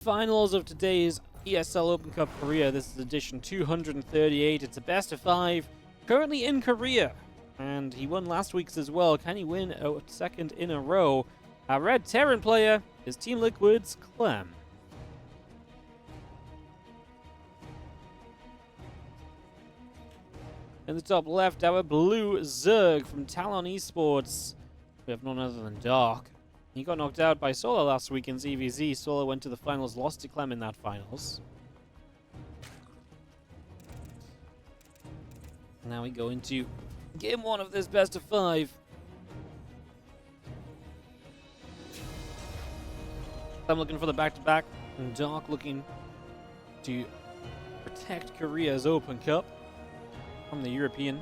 Finals of today's ESL Open Cup Korea. This is edition 238. It's a best of 5, currently in Korea. And he won last week's as well. Can he win a second in a row? Our red Terran player is Team Liquid's Clem. In the top left, our blue Zerg from Talon eSports. We have none other than Dark. He got knocked out by Solo last week in TvZ. Solo went to the finals, lost to Clem in that finals. Now we go into game 1 of this best of 5. I'm looking for the back-to-back, and Dark looking to protect Korea's Open Cup from the European.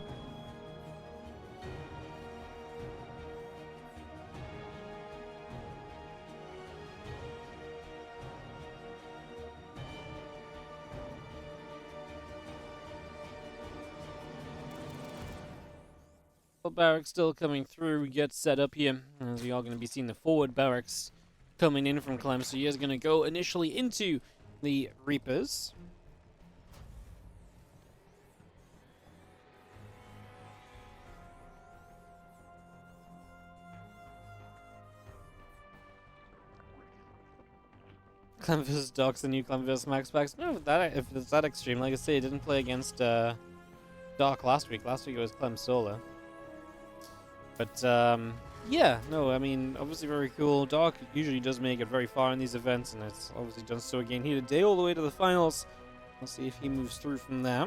Barracks still coming through. We get set up here, as we are going to be seeing the forward barracks coming in from Clem. So he is going to go initially into the Reapers. Clem vs. Dark's the new Clem vs. Max Packs. No, if it's that extreme, like I say, it didn't play against Dark last week. Last week it was Clem solo. But, yeah, no, I mean, obviously very cool. Dark usually does make it very far in these events, and it's obviously done so again here today, all the way to the finals. We'll see if he moves through from there.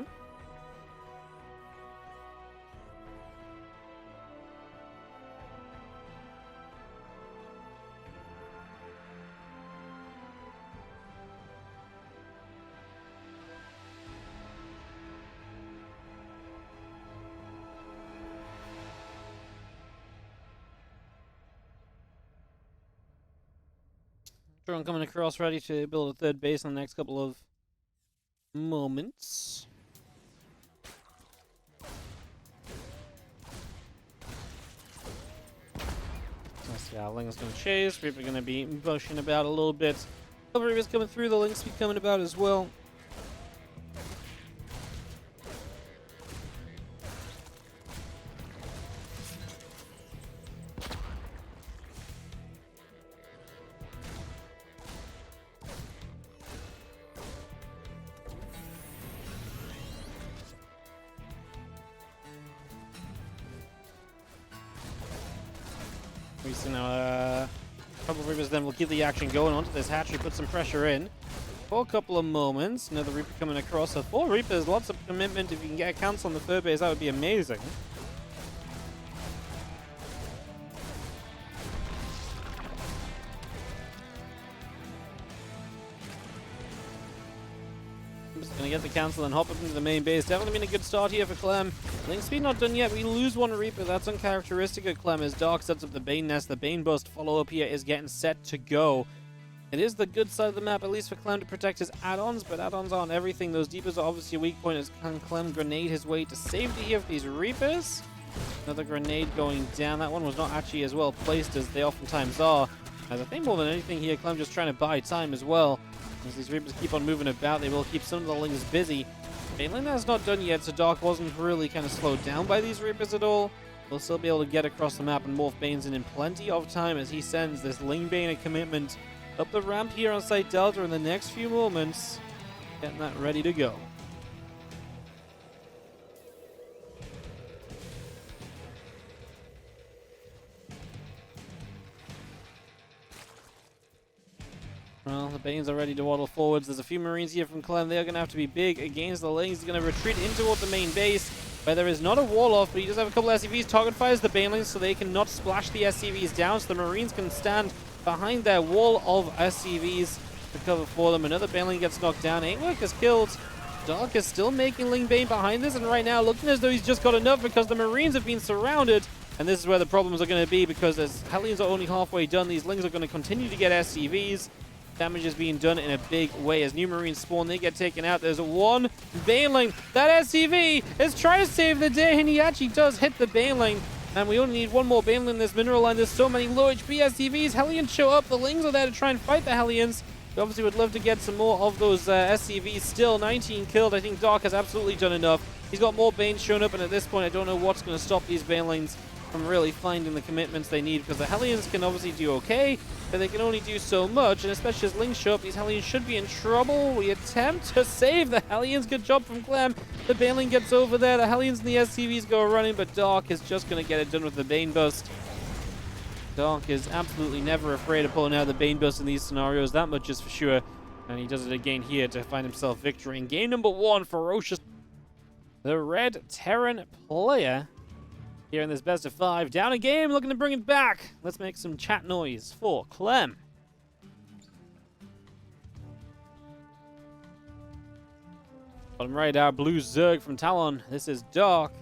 Drone coming across, ready to build a third base in the next couple of moments. Let's see how Ling's going to chase. Reaper going to be pushing about a little bit. Couple Reapers coming through. The Ling's be coming about as well. We see now a couple of Reapers then will keep the action going onto this hatchery, put some pressure in for a couple of moments. Another Reaper coming across. So 4 Reapers, lots of commitment. If you can get a cancel on the third base, that would be amazing. Just gonna get the cancel and hop up into the main base. Definitely been a good start here for Clem. Link speed not done yet. We lose 1 Reaper. That's uncharacteristic of Clem as Dark sets up the Bane Nest. The Bane Bust follow-up here is getting set to go. It is the good side of the map, at least for Clem, to protect his add-ons, but add-ons aren't everything. Those Deepers are obviously a weak point as can Clem grenade his way to safety here for these Reapers. Another grenade going down. That one was not actually as well placed as they oftentimes are. As I think more than anything here, Clem just trying to buy time as well. As these Reapers keep on moving about, they will keep some of the Lings busy. Baneline that's not done yet, so Dark wasn't really kind of slowed down by these Reapers at all. We'll still be able to get across the map and morph Banes in plenty of time as he sends this Ling Bane a commitment up the ramp here on Site Delta in the next few moments. Getting that ready to go. Well, the Banes are ready to waddle forwards. There's a few Marines here from Clem. They're going to have to be big against the Lings. He's going to retreat in toward the main base, where there is not a wall off, but he does have a couple of SCVs. Target fires the Banelings so they cannot splash the SCVs down, so the Marines can stand behind their wall of SCVs to cover for them. Another Baneling gets knocked down. Aimwork is killed. Dark is still making Ling Bane behind this, and right now looking as though he's just got enough because the Marines have been surrounded. And this is where the problems are going to be, because as Hellions are only halfway done, these Lings are going to continue to get SCVs. Damage is being done in a big way as new Marines spawn. They get taken out. There's one Baneling. That SCV is trying to save the day, and he actually does hit the Baneling. And we only need one more Baneling in this mineral line. There's so many low HP SCVs. Hellions show up. The Lings are there to try and fight the Hellions. We obviously would love to get some more of those SCVs still. 19 killed. I think Dark has absolutely done enough. He's got more Banes showing up, and at this point, I don't know what's going to stop these Bane lanes from really finding the commitments they need, because the Hellions can obviously do okay, but they can only do so much, and especially as Lings show up, these Hellions should be in trouble. We attempt to save the Hellions. Good job from Clem. The Bane lane gets over there. The Hellions and the SCVs go running, but Dark is just going to get it done with the Bane Bust. Dark is absolutely never afraid of pulling out the Bane Bust in these scenarios. That much is for sure. And he does it again here to find himself victory in game number 1. Ferocious. The Red Terran player here in this best of 5. Down a game, looking to bring it back. Let's make some chat noise for Clem. Bottom right, our blue Zerg from Talon. This is Dark.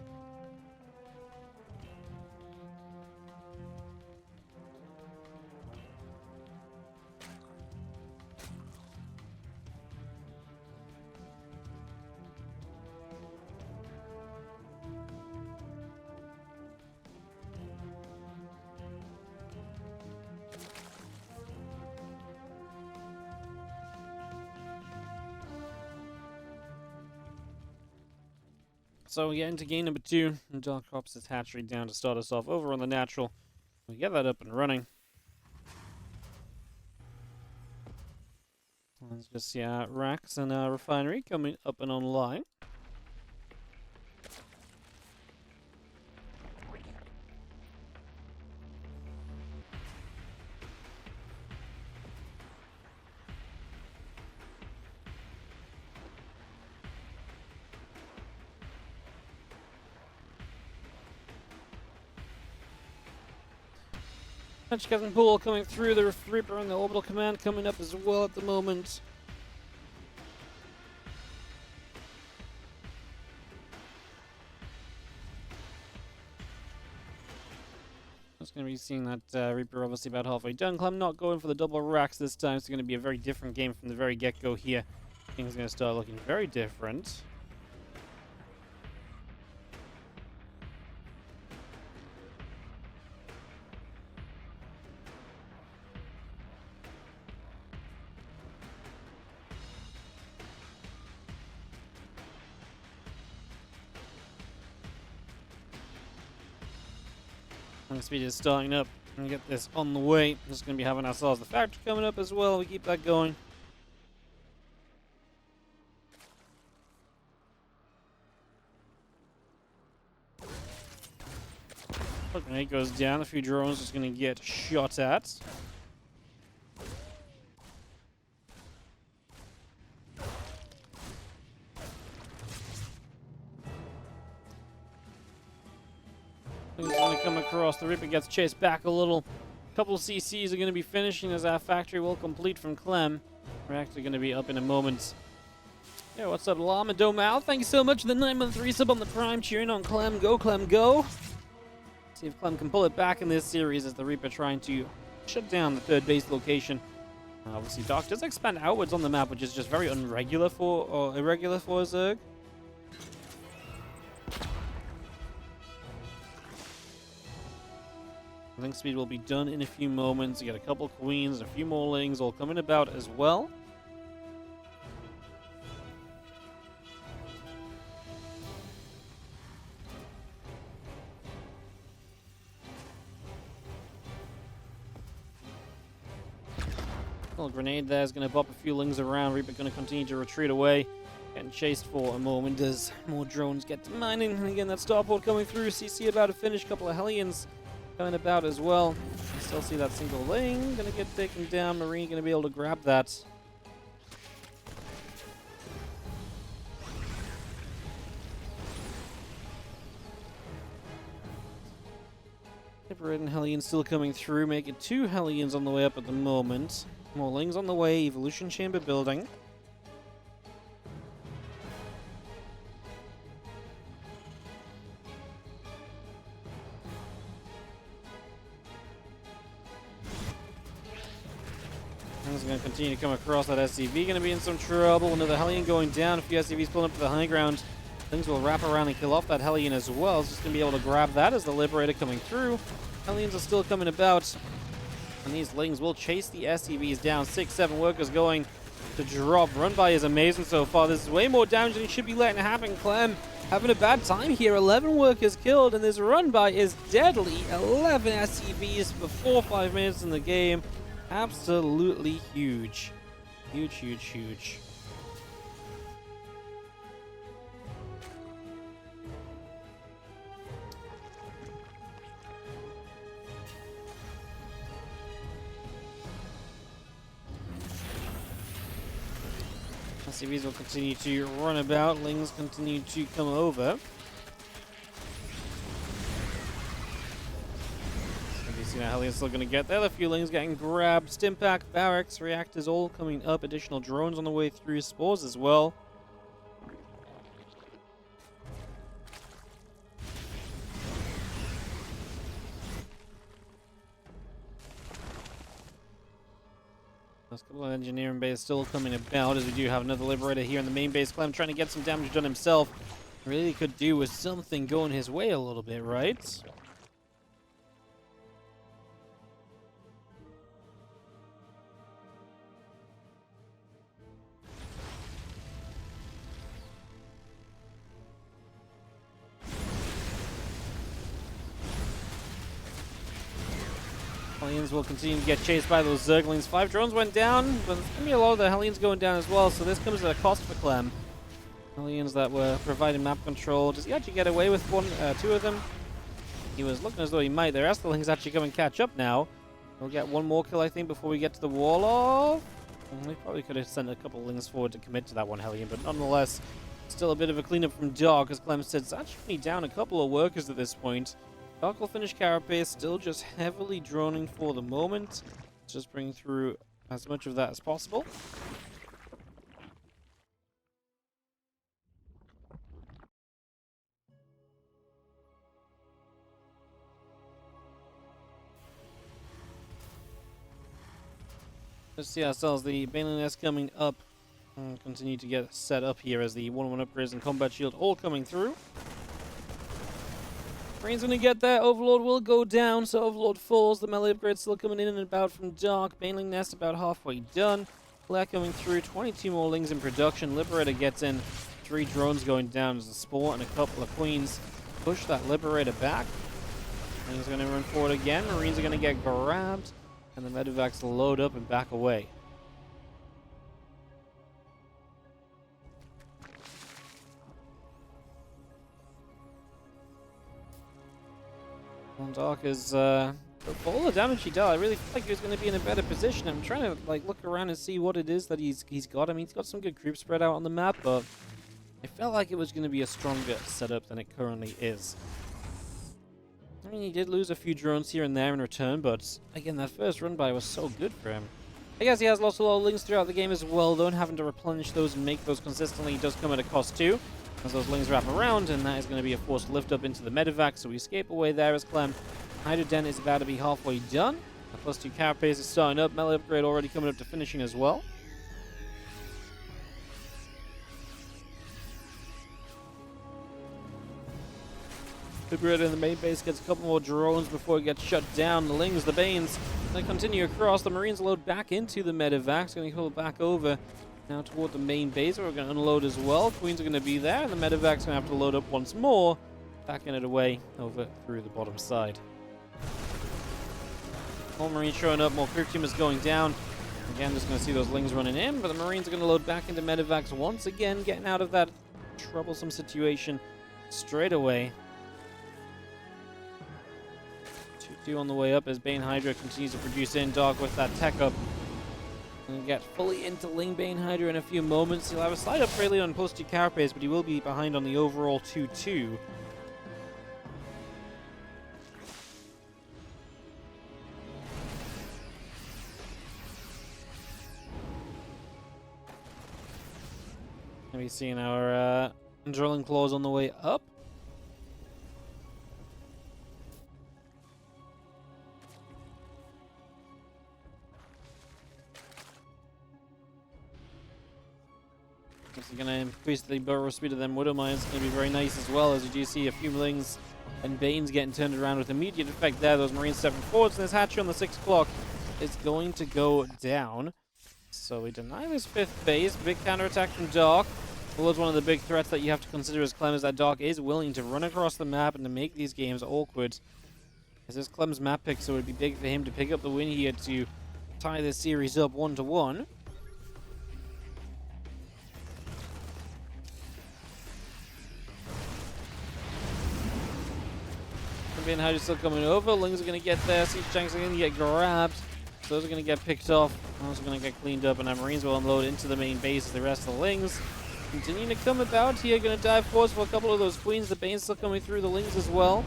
So we get into game number 2, and Dark drops his hatchery down to start us off over on the natural. We get that up and running. Let's just see our racks and our refinery coming up and online. Captain Pool coming through, the Reaper and the Orbital Command coming up as well at the moment. Just going to be seeing that Reaper obviously about halfway done. Clem not going for the double racks this time. It's going to be a very different game from the very get-go here. Things are going to start looking very different. Speed is starting up and get this on the way. We're just going to be having ourselves the factory coming up as well. We keep that going. Okay, it goes down. A few drones just going to get shot at. He's going to come across. The Reaper gets chased back a little. A couple of CCs are going to be finishing as our factory will complete from Clem. We're actually going to be up in a moment. Yeah, what's up, Llama Domal? Thank you so much for the 9-month resub on the Prime. Cheering on Clem. Go, Clem, go. See if Clem can pull it back in this series as the Reaper trying to shut down the third base location. Obviously, Dark does expand outwards on the map, which is just very irregular for Zerg. Link speed will be done in a few moments. You get a couple queens, a few more lings all coming about as well. Little grenade there is going to pop a few lings around. Reaper going to continue to retreat away. Getting chased for a moment as more drones get to mining. And again, that starport coming through. CC about to finish. Couple of Hellions coming about as well. Still see that single ling. Gonna get taken down. Marine gonna be able to grab that. Red and Hellion still coming through. Making 2 Hellions on the way up at the moment. More lings on the way. Evolution chamber building. He's going to continue to come across that SCV. Going to be in some trouble. Another Hellion going down. A few SCVs pulling up to the high ground. Things will wrap around and kill off that Hellion as well. It's just going to be able to grab that as the Liberator coming through. Hellions are still coming about. And these Lings will chase the SCVs down. 6-7 workers going to drop. Run by is amazing so far. This is way more damage than he should be letting happen. Clem having a bad time here. 11 workers killed, and this run by is deadly. 11 SCVs before 5 minutes in the game. Absolutely huge. Huge, huge, huge. SCVs will continue to run about. Lings continue to come over. You see now Hellions still going to get there. The few Lings getting grabbed. Stimpack, barracks, reactors all coming up. Additional drones on the way through. Spores as well. There's a couple of engineering bays still coming about, as we do have another Liberator here in the main base. Clem trying to get some damage done himself. Really could do with something going his way a little bit, right? Hellions will continue to get chased by those Zerglings. 5 drones went down, but there's going to be a lot of the Hellions going down as well, so this comes at a cost for Clem. Hellions that were providing map control. Does he actually get away with 2 of them? He was looking as though he might. The rest of the Lings actually come and catch up now. We'll get one more kill, I think, before we get to the wall off. We probably could have sent a couple of Lings forward to commit to that one Hellion, but nonetheless, still a bit of a cleanup from Dark, as Clem said. It's actually down a couple of workers at this point. Dark will finish Carapace, still just heavily droning for the moment. Let's just bring through as much of that as possible. Let's see ourselves the Baneling S coming up. And continue to get set up here as the 1-1 upgrades and combat shield all coming through. Marines going to get there. Overlord will go down, so Overlord falls. The melee upgrade still coming in and about from Dark. Baneling Nest about halfway done. Flare coming through. 22 more Lings in production. Liberator gets in. 3 drones going down as a Spore and a couple of Queens push that Liberator back. And he's going to run forward again. Marines are going to get grabbed. And the Medivacs will load up and back away. Dark is, for all the damage he dealt, I really feel like he was going to be in a better position. I'm trying to like look around and see what it is that he's got. I mean, he's got some good creep spread out on the map, but I felt like it was going to be a stronger setup than it currently is. I mean, he did lose a few drones here and there in return, but again, that first run by was so good for him. I guess he has lost a lot of Lings throughout the game as well, though, and having to replenish those and make those consistently does come at a cost too. As those Lings wrap around, and that is going to be a forced lift up into the Medivac, so we escape away there as Clem. Hydro Den is about to be halfway done. The +2 Carapace is starting up. Melee upgrade already coming up to finishing as well. Liberator in the main base gets a couple more drones before it gets shut down. The Lings, the Banes, they continue across. The Marines load back into the Medivac, going to pull back over now toward the main base, where we're going to unload as well. Queens are going to be there, and the Medivac's going to have to load up once more, backing it away over through the bottom side. More Marines showing up, more creep teamers going down. Again, just going to see those Lings running in, but the Marines are going to load back into Medivacs once again, getting out of that troublesome situation straight away. 2-2 on the way up as Bane Hydra continues to produce in. Dark with that tech up. And get fully into Ling Bane Hydra in a few moments. He'll have a slight upgrade lead on +2 Carapace, but he will be behind on the overall 2-2. Maybe seeing our drilling claws on the way up. It's going to increase the burrow speed of them Widow Mines. It's going to be very nice as well, as you do see a few Lings and Banes getting turned around with immediate effect there. Those Marines stepping forwards, and there's Hatcher on the 6 o'clock. is going to go down. So we deny this 5th base. Big counterattack from Dark. Well, one of the big threats that you have to consider as Clem is that Dark is willing to run across the map and to make these games awkward. This is Clem's map pick, so it would be big for him to pick up the win here to tie this series up 1-1. Clem and still coming over. Lings are going to get there. Siege tanks are going to get grabbed. Those are going to get picked off. Those are going to get cleaned up, and our Marines will unload into the main base as the rest of the Lings continuing to come about here. Going to dive forwards for a couple of those Queens. The Bane's still coming through the Lings as well.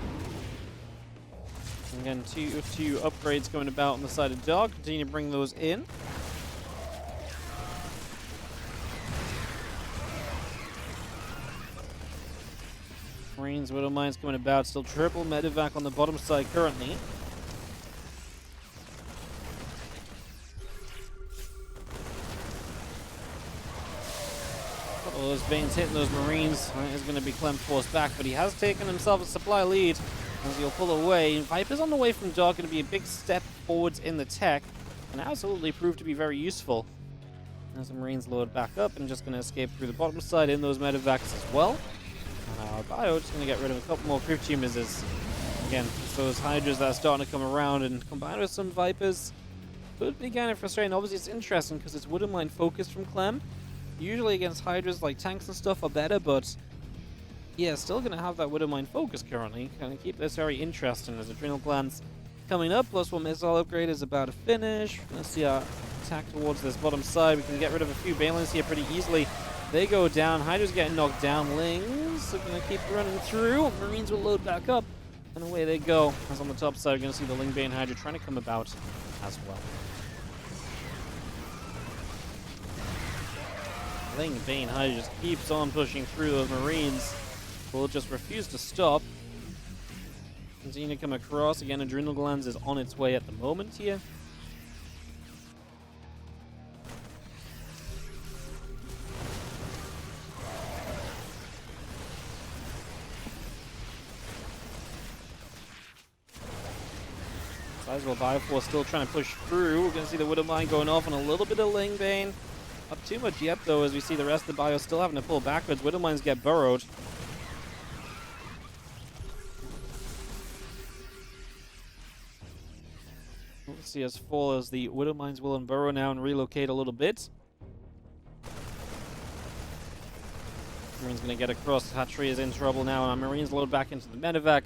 Again, two upgrades going about on the side of Dark. Continue to bring those in. Marines, Widow Mines coming about. Still triple medevac on the bottom side currently. Couple of those Banes hitting those Marines. Is going to be Clem forced back, but he has taken himself a supply lead. As he'll pull away. Viper's on the way from Dark, going to be a big step forwards in the tech, and absolutely proved to be very useful. As the Marines load back up and just going to escape through the bottom side in those medevacs as well. And our Bio just going to get rid of a couple more Crypt Tumors. Again, it's those Hydras that are starting to come around, and combined with some Vipers, could be kind of frustrating. Obviously, it's interesting because it's Widow Mine focused from Clem. Usually against Hydras, like tanks and stuff, are better, but yeah, still going to have that Widow Mine focus currently. Going to keep this very interesting as Adrenal Glands coming up. +1 missile upgrade is about to finish. We're going to see our attack towards this bottom side. We can get rid of a few Banelings here pretty easily. They go down. Hydra's getting knocked down. Lings are going to keep running through. Marines will load back up. And away they go. As on the top side, we're going to see the Ling Bane Hydra trying to come about as well. Ling Bane Hydra just keeps on pushing through those Marines. Will just refuse to stop. Continue to come across. Again, Adrenal Glands is on its way at the moment here. Sizable Bioforce still trying to push through. We're going to see the Widow Mine going off on a little bit of Ling Bane. Not too much yet, though, as we see the rest of the Bio still having to pull backwards. Widow Mines get burrowed. Let's see us fall as the Widow Mines will unburrow now and relocate a little bit. Marine's going to get across. Hatchery is in trouble now, and our Marines load back into the medevac.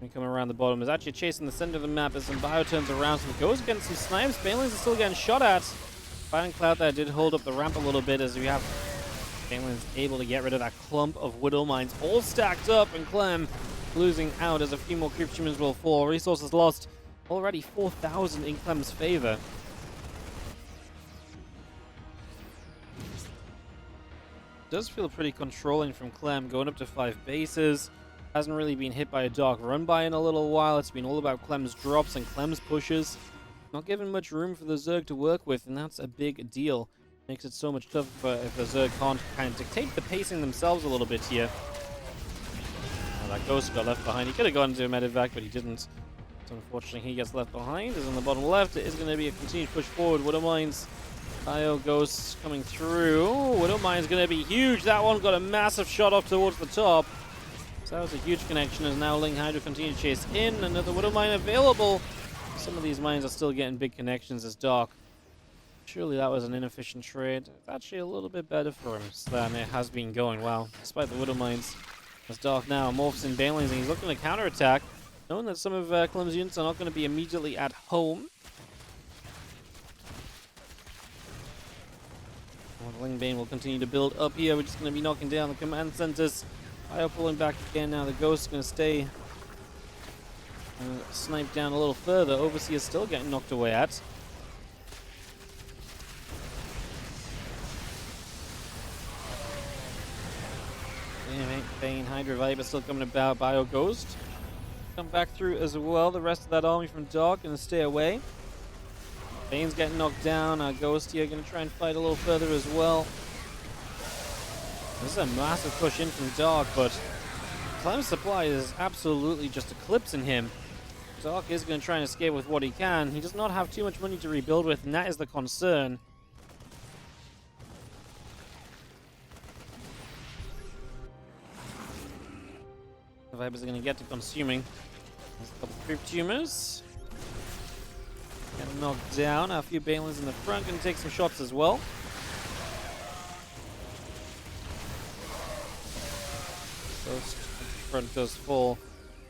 We come around the bottom. Is actually chasing the center of the map as some Bio turns around. So it goes against some snipes. Banelings are still getting shot at. Fighting Cloud there did hold up the ramp a little bit as we have Banelings able to get rid of that clump of Widow Mines all stacked up, and Clem losing out as a few more Crypt Tumors will fall. Resources lost. Already 4,000 in Clem's favor. Does feel pretty controlling from Clem, going up to 5 bases. Hasn't really been hit by a Dark run by in a little while. It's been all about Clem's drops and Clem's pushes. Not given much room for the Zerg to work with, and that's a big deal. Makes it so much tougher if the Zerg can't kind of dictate the pacing themselves a little bit here. Oh, that Ghost got left behind. He could have gone into a medevac, but he didn't. Unfortunately, he gets left behind. Is on the bottom left. It is going to be a continued push forward. Widow Mines, IO Ghosts coming through. Widow Mines going to be huge. That one got a massive shot off towards the top. So that was a huge connection as now Ling Hydra continue to chase in. Another Widow Mine available. Some of these mines are still getting big connections as Dark. Surely that was an inefficient trade. It's actually a little bit better for him than it has been going. Wow, despite the Widow Mines. As Dark now morphs in Banelings and he's looking to counterattack. Knowing that some of Clem's units are not going to be immediately at home. Well, the Ling Bane will continue to build up here. We're just going to be knocking down the command centers. Io pulling back again now. The Ghost is going to stay sniped down a little further. Overseer is still getting knocked away at. Bane, Hydra Viper still coming about. Bio Ghost. Come back through as well. The rest of that army from Dark going to stay away. Bane's getting knocked down. Ghost here going to try and fight a little further as well. This is a massive push in from Dark, but Clem's supply is absolutely just eclipsing him. Dark is going to try and escape with what he can. He does not have too much money to rebuild with, and that is the concern. The Vipers are going to get to consuming. There's a couple of creep tumors. Get knocked down. A few Balins in the front. Going to take some shots as well. Ghost front does fall.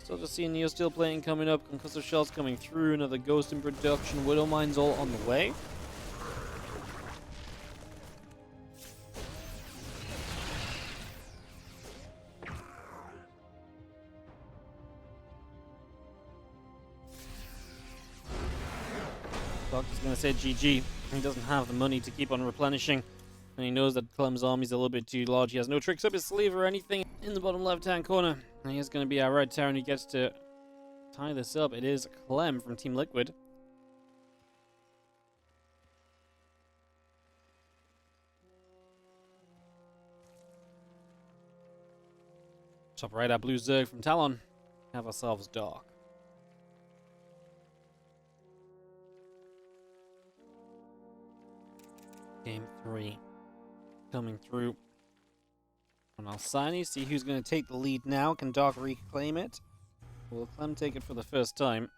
Still just seeing Neo Steel plating coming up. Concussive shells coming through. Another Ghost in production. Widow mines all on the way. Doctor's going to say GG. He doesn't have the money to keep on replenishing. And he knows that Clem's army's a little bit too large. He has no tricks up his sleeve or anything in the bottom left-hand corner. And he's going to be our red tower, and he gets to tie this up. It is Clem from Team Liquid. Top right, our blue Zerg from Talon. Have ourselves Dark. Game 3 coming through on Alsani. See who's going to take the lead now. Can Dark reclaim it? Will Clem take it for the first time?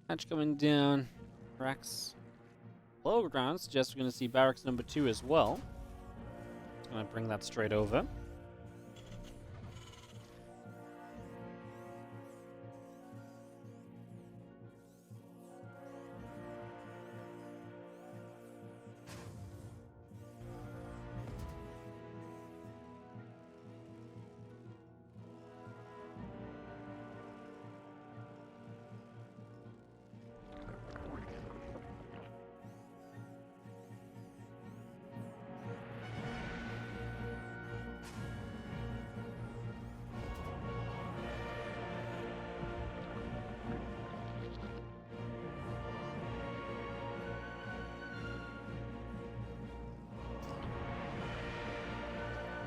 Hatch coming down. Rax. Low ground suggests we're going to see barracks number 2 as well. Going to bring that straight over.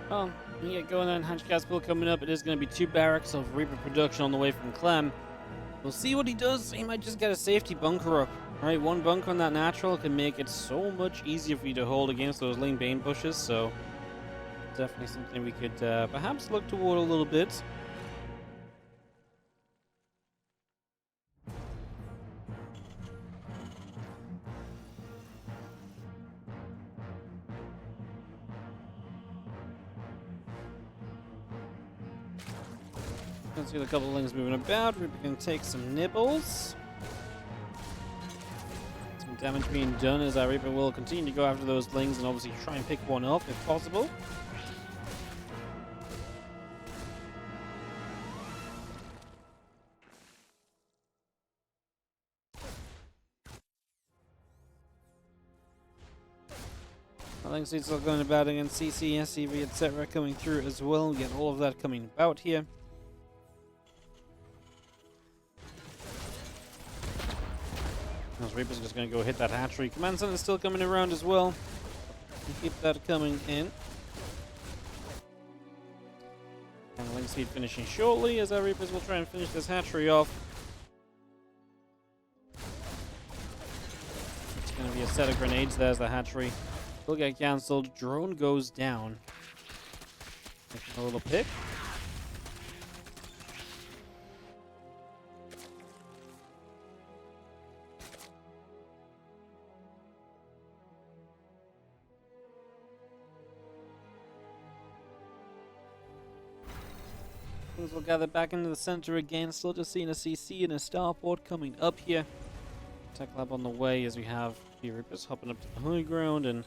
Well, you get going on Hatch Caspill coming up. It is going to be 2 barracks of Reaper production on the way from Clem. We'll see what he does. He might just get a safety bunker up. Alright, 1 bunker on that natural can make it so much easier for you to hold against those lane bane bushes, so definitely something we could perhaps look toward a little bit. Let's get a couple of things moving about. We're going to take some nibbles. Some damage being done as our Reaper will continue to go after those lings and obviously try and pick one up if possible. I think it's still going about against CC, SCV, etc. coming through as well. We get all of that coming about here. Those Reapers are just going to go hit that hatchery. Command Center is still coming around as well. Keep that coming in. And Link Speed finishing shortly as our Reapers will try and finish this hatchery off. It's going to be a set of grenades. There's the hatchery. Will get cancelled. Drone goes down. Taking a little pick. Things will gather back into the center again. Still just seeing a CC and a starport coming up here. Tech lab on the way as we have the Reapers hopping up to the high ground and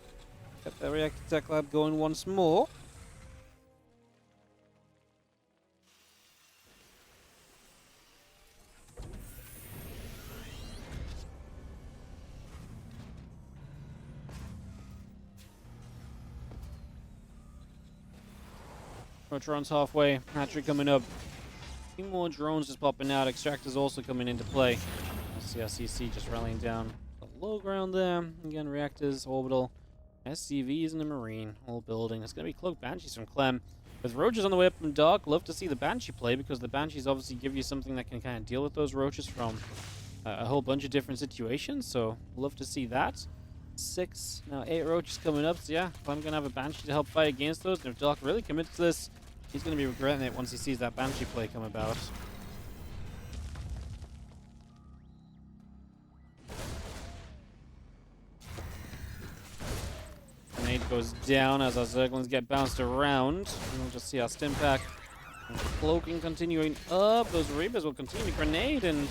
get the reactor tech lab going once more. Rotron's halfway. Hatchery coming up. few more drones just popping out. Extractors also coming into play. CRCC just rallying down the low ground there. Again, reactors, orbital, SCVs, and a marine all building. It's going to be cloaked banshees from Clem. With roaches on the way up from Dark, love to see the banshee play because the banshees obviously give you something that can kind of deal with those roaches from a whole bunch of different situations. So love to see that. 6, now 8 roaches coming up. So yeah, I'm going to have a banshee to help fight against those. And if Dark really commits to this, he's going to be regretting it once he sees that banshee play come about. Grenade goes down as our Zerglings get bounced around. And we'll just see our stim pack and cloaking continuing up. Those Reapers will continue to grenade and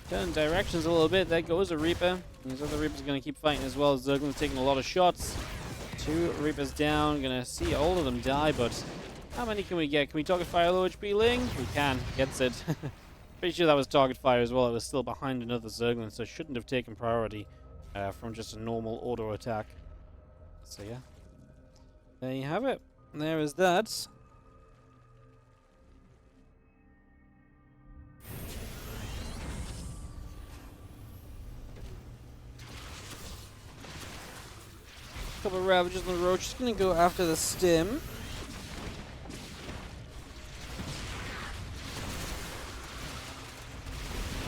turn directions a little bit. There goes a Reaper. And these other Reapers are going to keep fighting as well. Zerglings taking a lot of shots. 2 Reapers down. Going to see all of them die, but how many can we get? Can we target fire low HP Ling? We can. Gets it. Pretty sure that was target fire as well. It was still behind another Zergling, so it shouldn't have taken priority from just a normal auto attack. So yeah, there you have it. There is that. Couple of Ravages on the road. Just gonna go after the stim.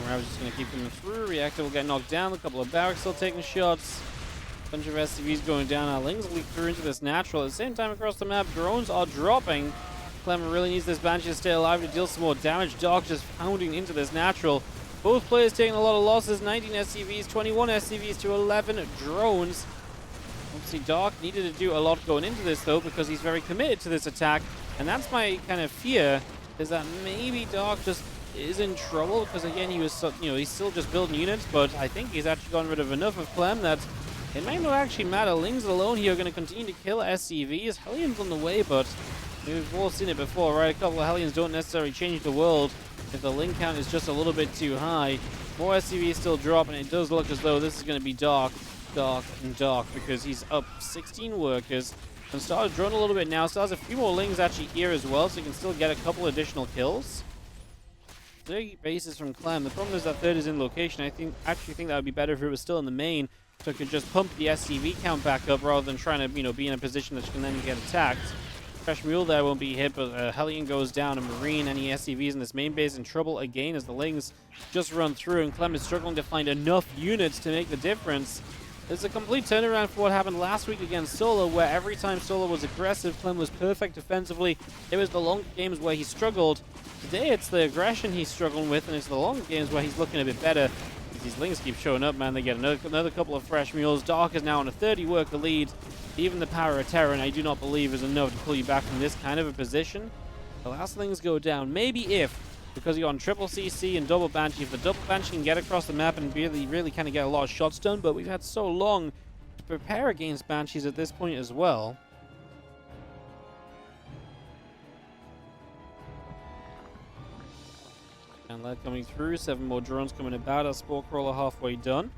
Ravages gonna keep coming through. Reactor will get knocked down. A couple of barracks still taking shots. Bunch of SCVs going down. Our Lings leak through into this natural. At the same time across the map, drones are dropping. Clem really needs this Banshee to stay alive to deal some more damage. Dark just pounding into this natural. Both players taking a lot of losses. 19 SCVs, 21 SCVs to 11 drones. Obviously, Dark needed to do a lot going into this, though, because he's very committed to this attack. And that's my kind of fear, is that maybe Dark just is in trouble, because, again, he was, he's still just building units, but I think he's actually gotten rid of enough of Clem that it may not actually matter. Lings alone here are going to continue to kill SCVs. Hellions on the way, but we've all seen it before, right? A couple of Hellions don't necessarily change the world if the Ling count is just a little bit too high. More SCVs still drop, and it does look as though this is going to be Dark, and Dark, because he's up 16 workers and started drawing a little bit now. Still has a few more Lings actually here as well, so he can still get a couple additional kills. 3 bases from Clem. The problem is that third is in location. I actually think that would be better if it was still in the main, so it could just pump the SCV count back up rather than trying to, be in a position that you can then get attacked. Fresh Mule there won't be hit, but Hellion goes down. A Marine, any SCVs in this main base in trouble again as the Lings just run through, and Clem is struggling to find enough units to make the difference. There's a complete turnaround for what happened last week against Solo, where every time Solo was aggressive, Clem was perfect defensively. It was the long games where he struggled. Today, it's the aggression he's struggling with, and it's the long games where he's looking a bit better. These Lings keep showing up, man. They get another couple of fresh mules. Dark is now on a 30-worker lead. Even the power of Terran, I do not believe, is enough to pull you back from this kind of a position. The last Lings go down. Maybe if, because you're on triple CC and double Banshee, if the double Banshee can get across the map and really kind of get a lot of shots done, but we've had so long to prepare against Banshees at this point as well. And lead coming through, 7 more drones coming about. Our Spore Crawler halfway done.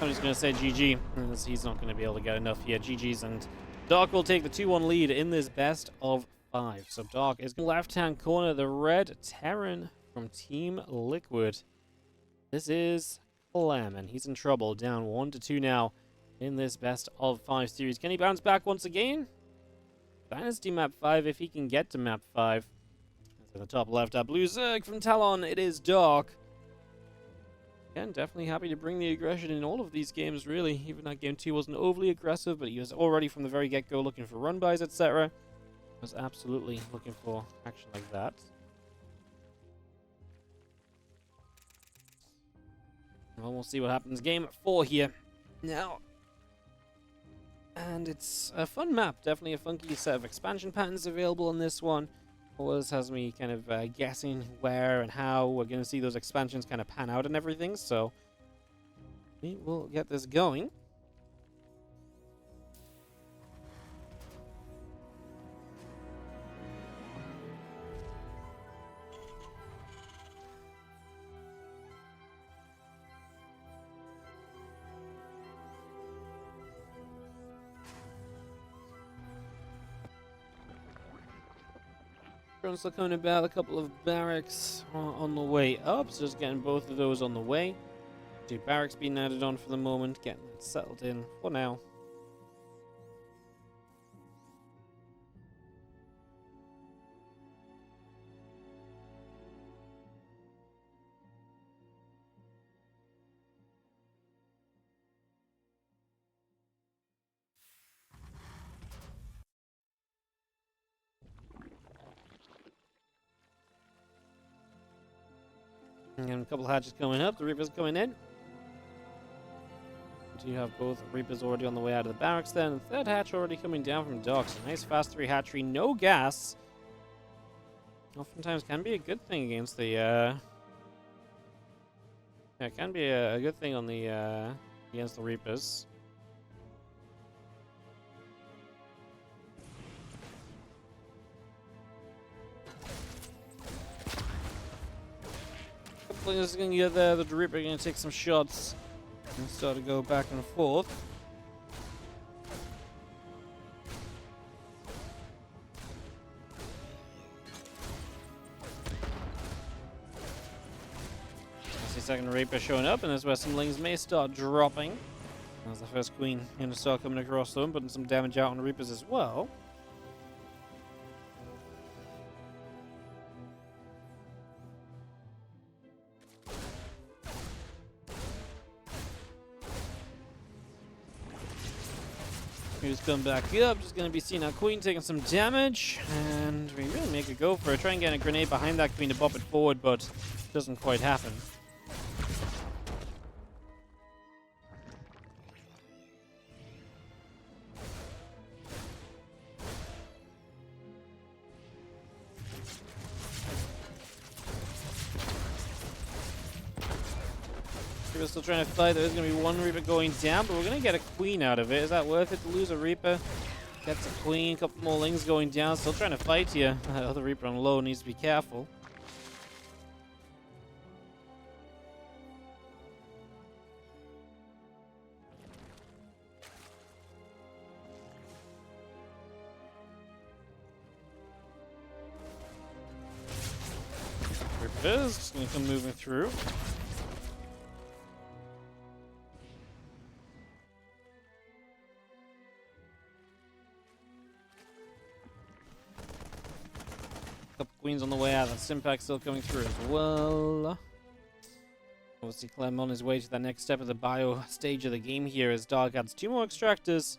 I'm just going to say GG, as he's not going to be able to get enough here. GG's, and Dark will take the 2-1 lead in this best of 5. So Dark is left-hand corner, the red Terran from Team Liquid. This is Clem, and he's in trouble, down 1-2 now in this best of 5 series. Can he bounce back once again? Dynasty map 5, if he can get to map 5. In the top left, our blue Zerg from Talon. It is Dark. Again, definitely happy to bring the aggression in all of these games, really. Even that game 2 wasn't overly aggressive, but he was already from the very get-go looking for run-bys, etc. Was absolutely looking for action like that. Well, we'll see what happens. Game 4 here now. And it's a fun map. Definitely a funky set of expansion patterns available on this one. Always has me kind of guessing where and how we're going to see those expansions kind of pan out and everything. So we will get this going. Drones still coming about. A couple of barracks on the way up. So just getting both of those on the way. 2 barracks being added on for the moment. Getting it settled in for now. And a couple hatches coming up. The Reapers coming in. Do you have both Reapers already on the way out of the barracks then? And the third hatch already coming down from docks. A nice fast 3 hatchery. No gas. Oftentimes can be a good thing against the... Yeah, it can be a good thing on the against the Reapers. This is going to get there. The Reaper going to take some shots and start to go back and forth. I see second Reaper showing up, and this is where some lings may start dropping. As the first Queen going to start coming across them, putting some damage out on Reapers as well. He's coming back up, just going to be seeing our Queen taking some damage, and we really make a go for it. Try and get a grenade behind that Queen to bop it forward, but it doesn't quite happen. Reaper's still trying to fight. There's going to be one Reaper going down, but we're going to get a Queen out of it. Is that worth it to lose a Reaper? Gets a Queen, a couple more lings going down. Still trying to fight here. That other Reaper on low needs to be careful. Reaper's just going to come moving through. Couple Queens on the way out. That Stimpack still coming through as well. Obviously, Clem on his way to the next step of the bio stage of the game here as Dark adds 2 more extractors.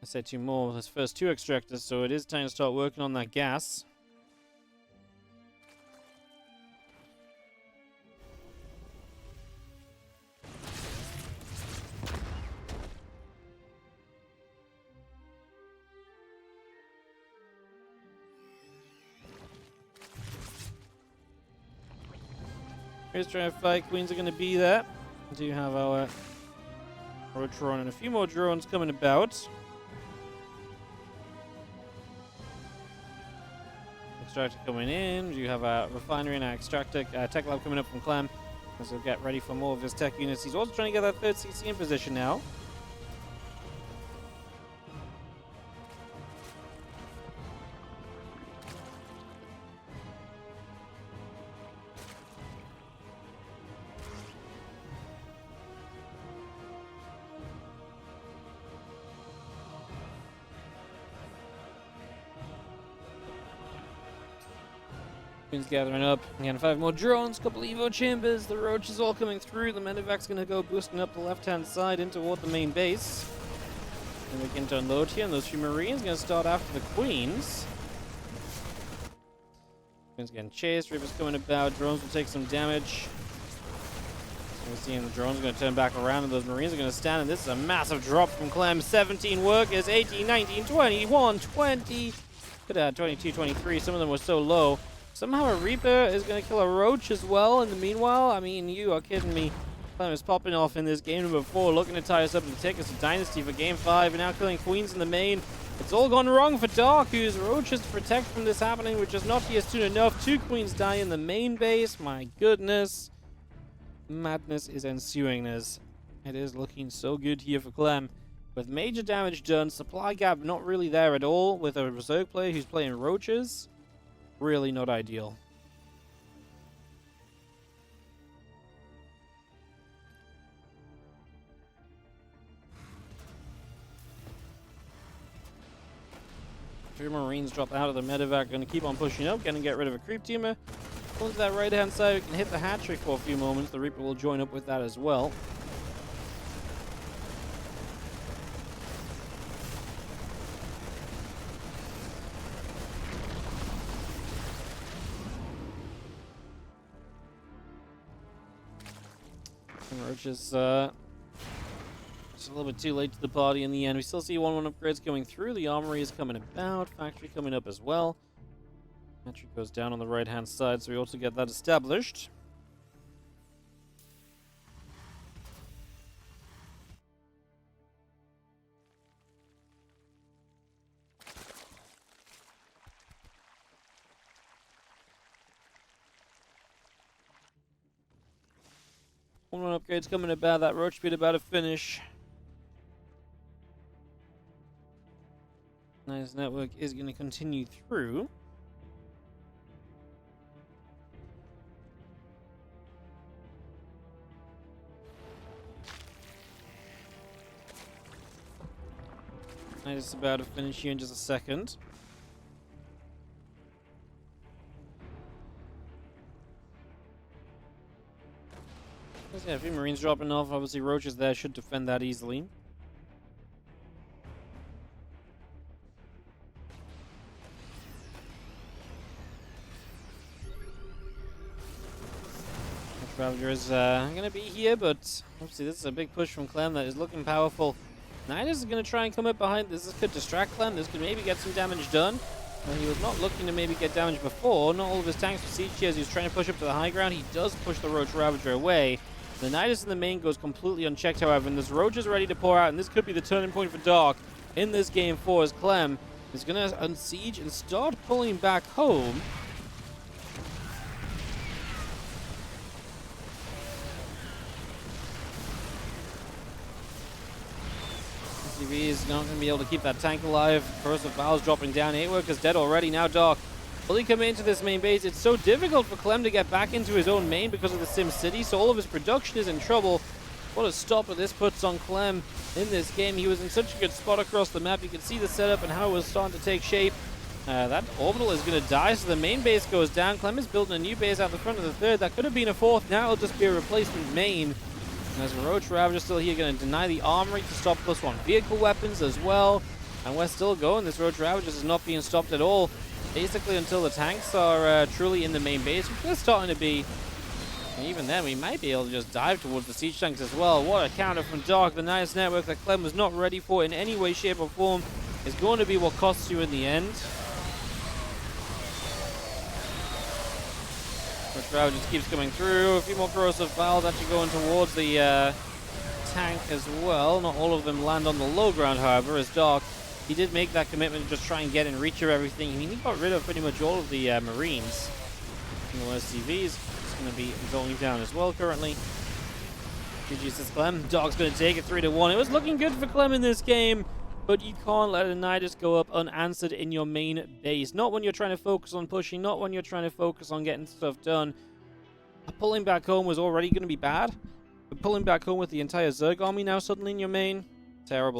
I said 2 more. His first 2 extractors, so it is time to start working on that gas. Here's trying to fight. Queens are going to be there. We do have our Rotron and a few more drones coming about. Extractor coming in. We do have a refinery and an extractor tech lab coming up from Clem. As he'll get ready for more of his tech units. He's also trying to get that third CC in position now. Queen's gathering up. Again, 5 more drones, couple Evo chambers, the Roach is all coming through. The Medevac's going to go boosting up the left-hand side in toward the main base. And we begin to unload here, and those 2 Marines going to start after the Queens. Queen's getting chased, Reaper's coming about, drones will take some damage. We're seeing the drones are going to turn back around, and those Marines are going to stand, and this is a massive drop from Clem. 17 workers, 18, 19, 21, 20. Could have had 22, 23, some of them were so low. Somehow a Reaper is going to kill a Roach as well in the meanwhile. I mean, you are kidding me. Clem is popping off in this game number 4, looking to tie us up and take us to Dynasty for game 5, and now killing Queens in the main. It's all gone wrong for Dark, whose Roaches to protect from this happening, which is not here soon enough. 2 Queens die in the main base. My goodness. Madness is ensuing as it is looking so good here for Clem. With major damage done, supply gap not really there at all, with a Berserk player who's playing Roaches. really not ideal. Three Marines drop out of the medevac, going to keep on pushing up, going to get rid of a creep teamer. Pull to that right-hand side, we can hit the hat trick for a few moments. The Reaper will join up with that as well. Roach is just a little bit too late to the party in the end. We still see 1-1 upgrades coming through. The armory is coming about. Factory coming up as well. Factory goes down on the right-hand side, so we also get that established. One upgrades coming about. That Roach speed about to finish. Nice network is going to continue through. Nice is about to finish here in just a second. Yeah, a few Marines dropping off. Obviously, Roach is there, should defend that easily. Ravager is going to be here, but obviously this is a big push from Clem that is looking powerful. Nidus is going to try and come up behind this. This could distract Clem. This could maybe get some damage done. He was not looking to maybe get damage before. Not all of his tanks were siege here as he was trying to push up to the high ground. He does push the Roach Ravager away. The Nidus in the main goes completely unchecked, however, and this Roach is ready to pour out, and this could be the turning point for Dark in this game 4 as Clem is going to unsiege and start pulling back home. TvZ is not going to be able to keep that tank alive. Corrosive Valve's dropping down. 8 workers dead already. Now Dark fully commit into this main base. It's so difficult for Clem to get back into his own main because of the Sim City, so all of his production is in trouble. What a stopper this puts on Clem in this game. He was in such a good spot across the map. You can see the setup and how it was starting to take shape. That orbital is going to die, so the main base goes down. Clem is building a new base out the front of the third. That could have been a fourth. Now it'll just be a replacement main. And as Roach Ravager still here, going to deny the armory to stop +1 vehicle weapons as well. And we're still going. This Roach Ravager is not being stopped at all. Basically until the tanks are truly in the main base, which they're starting to be. And even then, we might be able to just dive towards the siege tanks as well. What a counter from Dark. The nice network that Clem was not ready for in any way, shape, or form is going to be what costs you in the end. Roach Ravager just keeps coming through. A few more corrosive valves actually going towards the tank as well. Not all of them land on the low ground, however, as Dark, he did make that commitment to just try and get in reach of everything. I mean, he got rid of pretty much all of the Marines. SCVs is going to be going down as well currently. GG says Clem. Dark's going to take it 3-1. It was looking good for Clem in this game, but you can't let a Nidus go up unanswered in your main base. Not when you're trying to focus on pushing, not when you're trying to focus on getting stuff done. Pulling back home was already going to be bad, but pulling back home with the entire Zerg army now suddenly in your main, terrible.